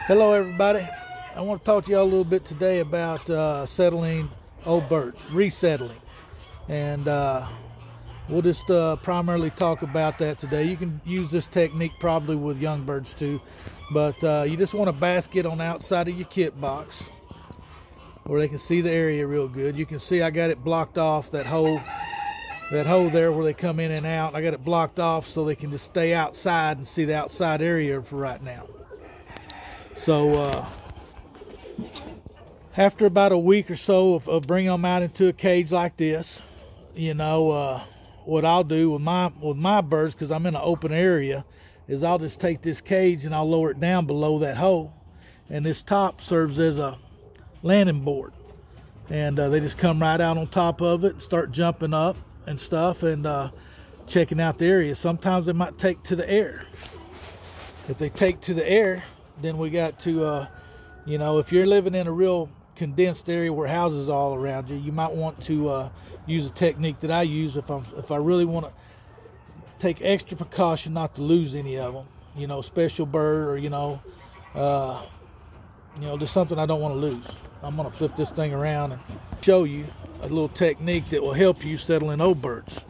Hello everybody. I want to talk to y'all a little bit today about settling old birds, resettling. And we'll just primarily talk about that today. You can use this technique probably with young birds too, but you just want a basket on the outside of your kit box where they can see the area real good. You can see I got it blocked off, that hole there where they come in and out. I got it blocked off so they can just stay outside and see the outside area for right now. So after about a week or so of bringing them out into a cage like this, you know, what I'll do with my birds, because I'm in an open area, is I'll just take this cage and I'll lower it down below that hole, and this top serves as a landing board, and they just come right out on top of it and start jumping up and stuff and checking out the area. Sometimes they might take to the air. If they take to the air, then we got to, you know, if you're living in a real condensed area where houses are all around you, you might want to use a technique that I use if I really want to take extra precaution not to lose any of them. You know, special bird, or you know, just something I don't want to lose. I'm gonna flip this thing around and show you a little technique that will help you settle in old birds.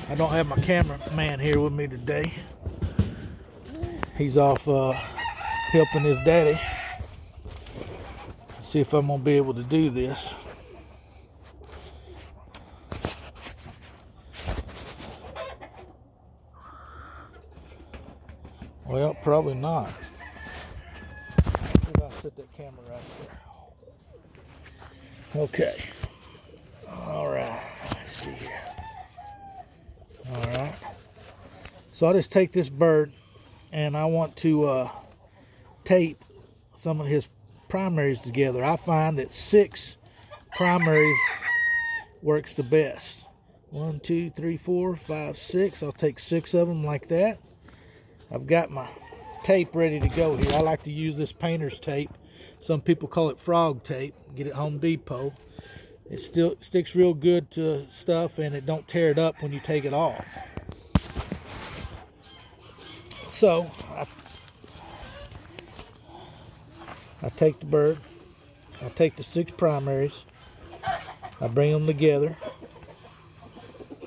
I don't have my cameraman here with me today. He's off helping his daddy. See if I'm gonna be able to do this. Well, probably not. Maybe I'll set that camera right there. Okay. All right. Let's see here. All right. So I'll just take this bird, and I want to tape some of his primaries together. I find that 6 primaries works the best. 1, 2, 3, 4, 5, 6. I'll take 6 of them like that. I've got my tape ready to go here. I like to use this painter's tape. Some people call it frog tape. Get it at Home Depot. It still sticks real good to stuff, and it don't tear it up when you take it off. So I take the bird, I take the 6 primaries, I bring them together.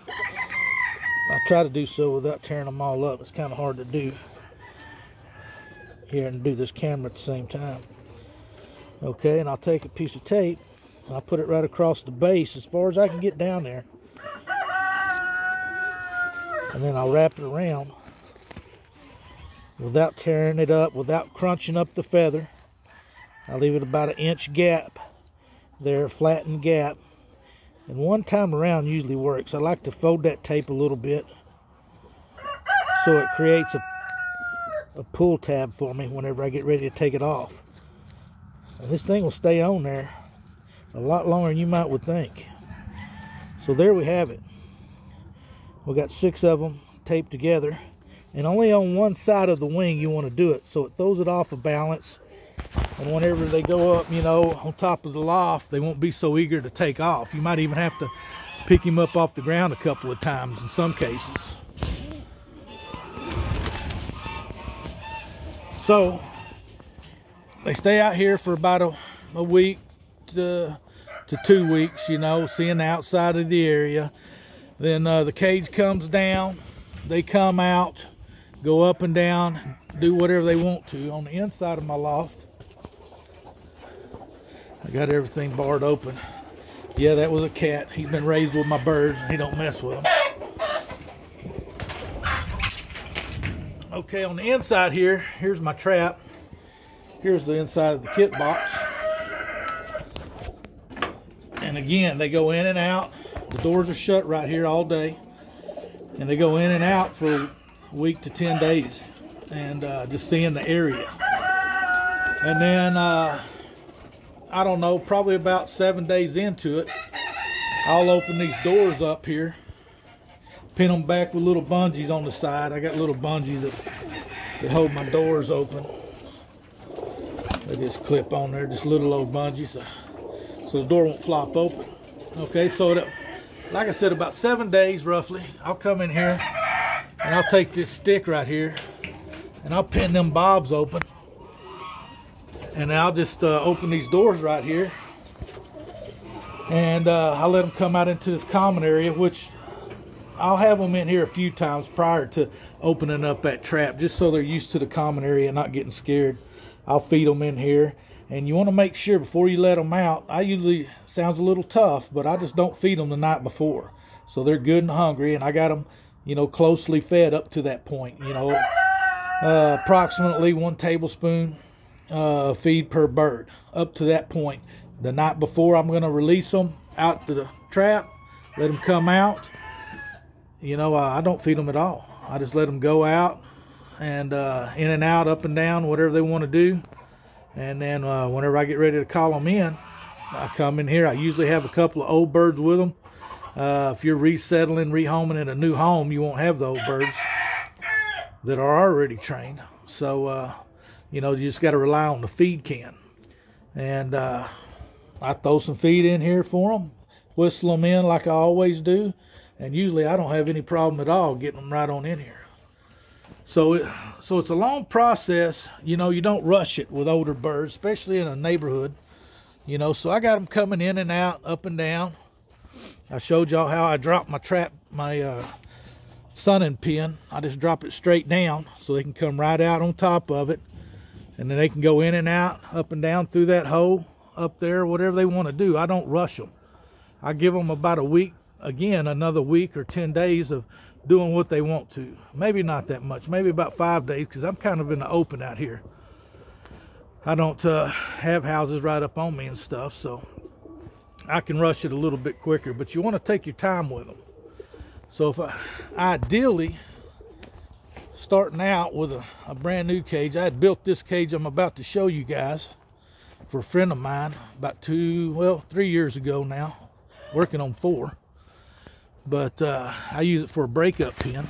I try to do so without tearing them all up. It's kind of hard to do here and do this camera at the same time. Okay, and I'll take a piece of tape and I'll put it right across the base as far as I can get down there. And then I'll wrap it around without tearing it up, without crunching up the feather. I leave it about an inch gap there, flattened gap. And one time around usually works. I like to fold that tape a little bit so it creates a pull tab for me whenever I get ready to take it off. And this thing will stay on there a lot longer than you would think. So there we have it. We got 6 of them taped together, and only on one side of the wing you want to do it, so it throws it off of balance. And whenever they go up, you know, on top of the loft, they won't be so eager to take off. You might even have to pick him up off the ground a couple of times in some cases. So they stay out here for about a week to 2 weeks, you know, seeing the outside of the area. Then the cage comes down, they come out, go up and down, do whatever they want to. On the inside of my loft, I got everything barred open. Yeah, that was a cat. He's been raised with my birds, and he don't mess with them. Okay, on the inside here, here's my trap. Here's the inside of the kit box. And again, they go in and out. The doors are shut right here all day. And they go in and out for a week to 10 days. And just seeing the area. And then, I don't know, probably about 7 days into it, I'll open these doors up here, pin them back with little bungees on the side. I got little bungees that hold my doors open. They just clip on there, just little old bungees, so the door won't flop open. Okay, so like I said, about 7 days roughly, I'll come in here and I'll take this stick right here and I'll pin them bobs open, and I'll just open these doors right here, and I'll let them come out into this common area, which I'll have them in here a few times prior to opening up that trap, just so they're used to the common area and not getting scared. I'll feed them in here, and you want to make sure before you let them out, I usually, sounds a little tough, but I just don't feed them the night before, so they're good and hungry, and I got them, you know, closely fed up to that point, you know, approximately 1 tablespoon feed per bird up to that point. The night before, I'm going to release them out to the trap, let them come out. You know, I don't feed them at all. I just let them go out and in and out, up and down, whatever they want to do. And then whenever I get ready to call them in, I come in here. I usually have a couple of old birds with them. If you're resettling, rehoming in a new home, you won't have the old birds that are already trained. So, you know, you just got to rely on the feed can. And I throw some feed in here for them, whistle them in like I always do. And usually I don't have any problem at all getting them right on in here. So it's a long process. You know, you don't rush it with older birds, especially in a neighborhood. You know, so I got them coming in and out, up and down. I showed y'all how I drop my trap, my sunning pin. I just drop it straight down so they can come right out on top of it. And then they can go in and out, up and down through that hole, up there, whatever they want to do. I don't rush them. I give them about a week. Again, another week or 10 days of doing what they want to. Maybe not that much, maybe about 5 days, because I'm kind of in the open out here. I don't have houses right up on me and stuff, so I can rush it a little bit quicker, but you want to take your time with them. So if ideally, starting out with a brand new cage, I had built this cage I'm about to show you guys for a friend of mine about 3 years ago now, working on 4. But I use it for a breakup pen,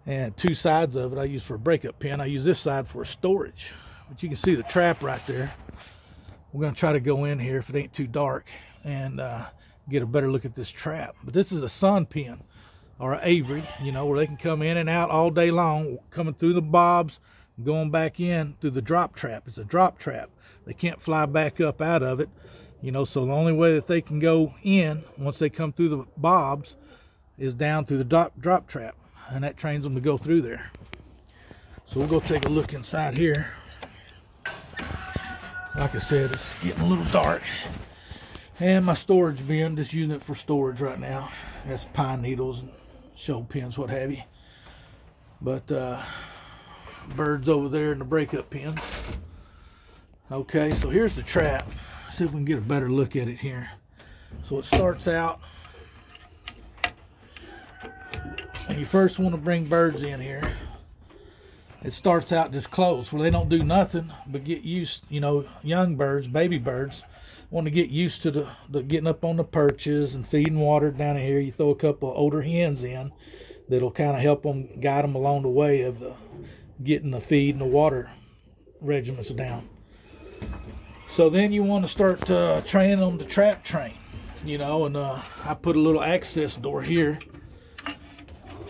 and 2 sides of it I use for a breakup pen. I use this side for storage. But you can see the trap right there. We're going to try to go in here if it ain't too dark and get a better look at this trap. But this is a sun pen or an aviary, you know, where they can come in and out all day long, coming through the bobs, going back in through the drop trap. It's a drop trap. They can't fly back up out of it. You know, so the only way that they can go in once they come through the bobs is down through the drop trap, and that trains them to go through there. So we'll go take a look inside here. Like I said, it's getting a little dark. And my storage bin, just using it for storage right now. That's pine needles and show pins, what have you. But birds over there in the breakup pins. Okay, so here's the trap. See if we can get a better look at it here. So it starts out, when you first want to bring birds in here, it starts out just closed where they don't do nothing but get used. You know, young birds, baby birds, want to get used to the getting up on the perches and feeding water down in here. You throw a couple of older hens in that'll kind of help them, guide them along the way of the getting the feed and the water regiments down. So then you want to start training them to trap train, you know, and I put a little access door here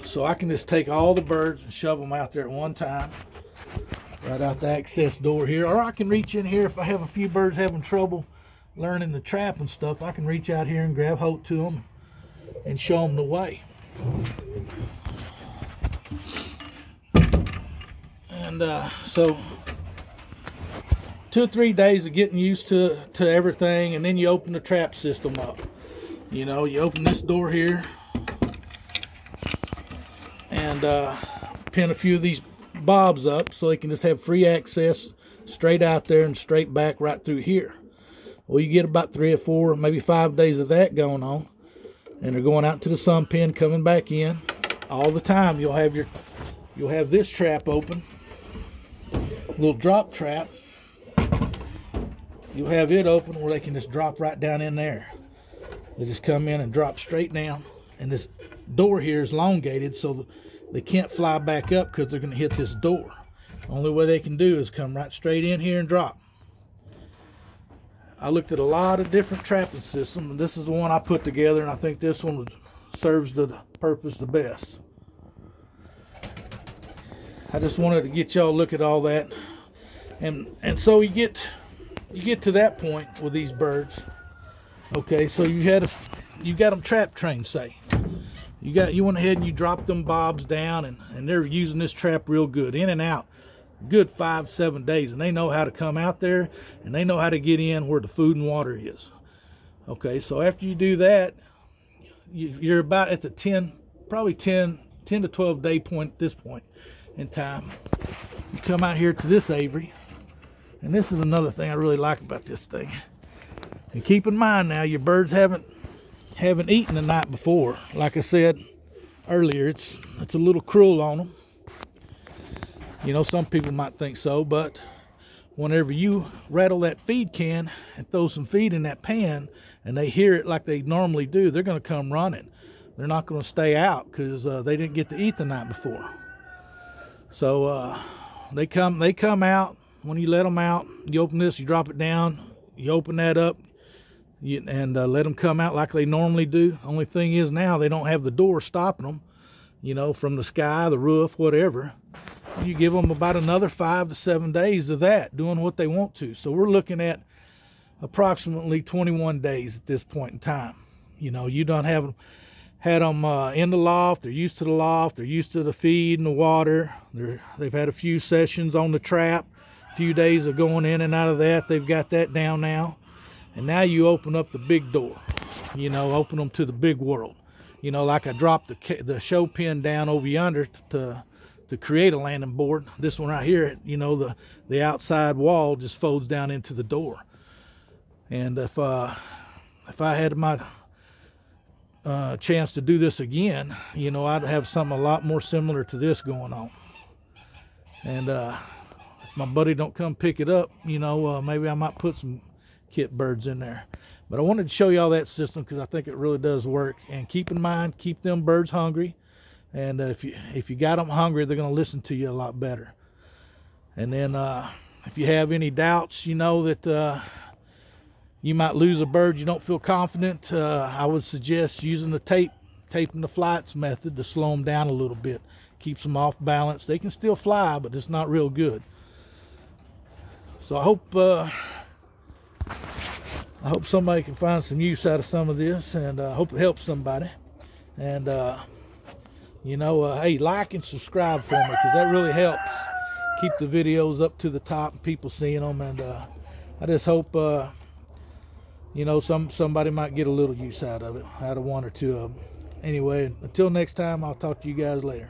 so I can just take all the birds and shove them out there at one time, right out the access door here. Or I can reach in here if I have a few birds having trouble learning the trap and stuff. I can reach out here and grab hold to them and show them the way. And so 2 or 3 days of getting used to everything, and then you open the trap system up. You know, you open this door here and pin a few of these bobs up so they can just have free access straight out there and straight back right through here. Well, you get about 3 or 4, maybe 5 days of that going on, and they're going out to the sun pen, coming back in all the time. You'll have this trap open, little drop trap. You'll have it open where they can just drop right down in there. They just come in and drop straight down, and this door here is elongated so they can't fly back up because they're going to hit this door. The only way they can do is come right straight in here and drop. I looked at a lot of different trapping systems, and this is the one I put together, and I think this one serves the purpose the best. I just wanted to get y'all a look at all that, and so you get to that point with these birds. Okay, so you got them trap trained, say. You went ahead and you dropped them bobs down, and they're using this trap real good, in and out, good 5-7 days, and they know how to come out there, and they know how to get in where the food and water is. Okay, so after you do that, you're about at the probably 10 to 12 day point at this point in time. You come out here to this aviary, and this is another thing I really like about this thing. And keep in mind now, your birds haven't eaten the night before. Like I said earlier, it's a little cruel on them. You know, some people might think so, but whenever you rattle that feed can and throw some feed in that pan, and they hear it like they normally do, they're going to come running. They're not going to stay out because they didn't get to eat the night before. So they come out. When you let them out, you open this, you drop it down, you open that up, and let them come out like they normally do. Only thing is now they don't have the door stopping them, you know, from the sky, the roof, whatever. You give them about another 5 to 7 days of that, doing what they want to. So we're looking at approximately 21 days at this point in time. You know, you don't have had them in the loft. They're used to the loft. They're used to the feed and the water. They've had a few sessions on the trap, a few days of going in and out of that. They've got that down now. And now you open up the big door, you know, open them to the big world. You know, like I dropped the show pin down over yonder to create a landing board. This one right here, you know, the outside wall just folds down into the door. And if I had my chance to do this again, you know, I'd have something a lot more similar to this going on. And if my buddy don't come pick it up, you know, maybe I might put some kit birds in there. But I wanted to show you all that system because I think it really does work. And keep in mind, keep them birds hungry. And if you got them hungry, they're going to listen to you a lot better. And then if you have any doubts, you know, that you might lose a bird, you don't feel confident, I would suggest using the taping the flights method to slow them down a little bit. Keeps them off balance. They can still fly, but it's not real good. So I hope somebody can find some use out of some of this, and I hope it helps somebody. And you know, hey, like and subscribe for me, because that really helps keep the videos up to the top and people seeing them. And I just hope you know, somebody might get a little use out of it, out of one or two of them. Anyway, until next time, I'll talk to you guys later.